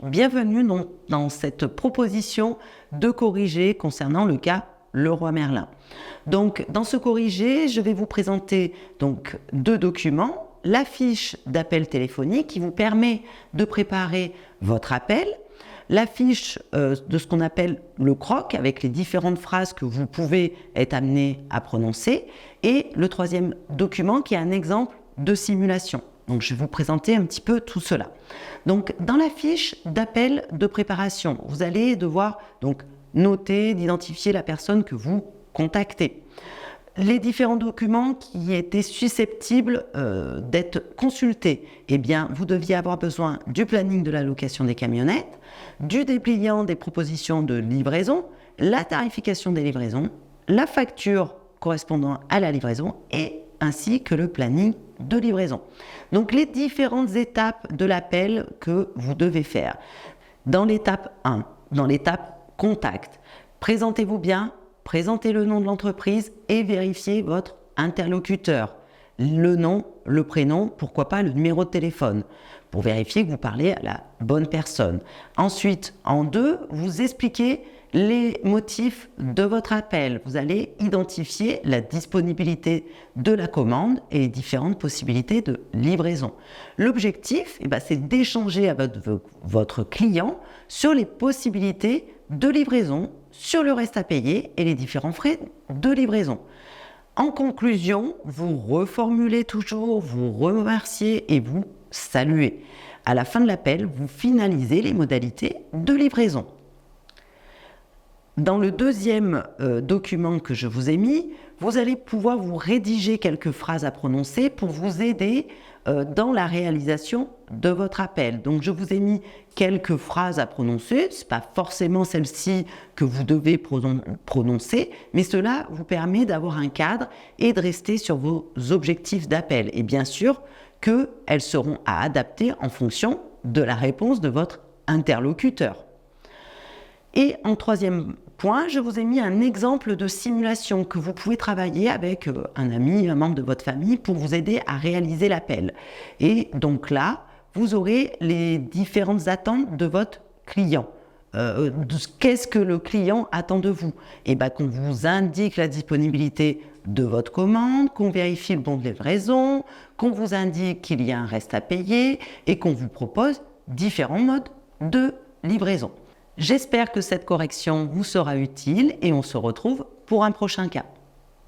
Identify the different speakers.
Speaker 1: bienvenue dans cette proposition de corrigé concernant le cas Leroy Merlin. Donc, dans ce corrigé, je vais vous présenter donc 2 documents. La fiche d'appel téléphonique qui vous permet de préparer votre appel, la fiche de ce qu'on appelle le croc avec les différentes phrases que vous pouvez être amené à prononcer, et le 3e document qui est un exemple de simulation. Donc, je vais vous présenter un petit peu tout cela. Donc, dans la fiche d'appel de préparation, vous allez devoir donc noter, d'identifier la personne que vous contactez. Les différents documents qui étaient susceptibles d'être consultés, eh bien, vous deviez avoir besoin du planning de la location des camionnettes, du dépliant des propositions de livraison, la tarification des livraisons, la facture correspondant à la livraison et ainsi que le planning de livraison. Donc, les différentes étapes de l'appel que vous devez faire. Dans l'étape 1, dans l'étape contact, présentez-vous bien, présentez le nom de l'entreprise et vérifiez votre interlocuteur. Le nom, le prénom, pourquoi pas le numéro de téléphone, pour vérifier que vous parlez à la bonne personne. Ensuite, en 2, vous expliquez les motifs de votre appel. Vous allez identifier la disponibilité de la commande et les différentes possibilités de livraison. L'objectif, c'est d'échanger avec votre client sur les possibilités de livraison, sur le reste à payer et les différents frais de livraison. En conclusion, vous reformulez toujours, vous remerciez et vous saluez. À la fin de l'appel, vous finalisez les modalités de livraison. Dans le 2e document que je vous ai mis, vous allez pouvoir vous rédiger quelques phrases à prononcer pour vous aider dans la réalisation de votre appel. Donc, je vous ai mis quelques phrases à prononcer. Ce n'est pas forcément celle-ci que vous devez prononcer, mais cela vous permet d'avoir un cadre et de rester sur vos objectifs d'appel. Et bien sûr qu'elles seront à adapter en fonction de la réponse de votre interlocuteur. Et en 3e point, je vous ai mis un exemple de simulation que vous pouvez travailler avec un ami, un membre de votre famille pour vous aider à réaliser l'appel. Et donc là, vous aurez les différentes attentes de votre client. Qu'est-ce que le client attend de vous? Qu'on vous indique la disponibilité de votre commande, qu'on vérifie le bon de livraison, qu'on vous indique qu'il y a un reste à payer et qu'on vous propose différents modes de livraison. J'espère que cette correction vous sera utile et on se retrouve pour un prochain cas.